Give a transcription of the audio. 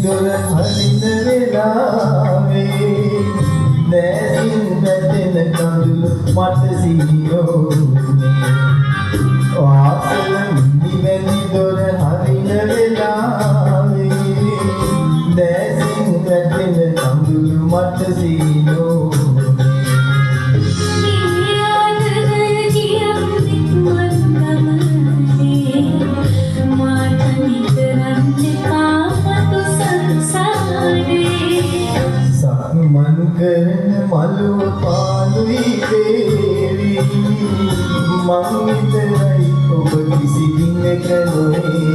දොර හරින වෙලාවේ දැසින් වැටෙන කඳුළු මට සිහියෝනේ ආසල නිවැනි දොර හරින වෙලාවේ දැසින් වැටෙන කඳුළු මට සිහියෝනේ මනු කරන මලුව පාළුයි දේවි මං විතරයි ඔබ කිසි දිනක නොවේ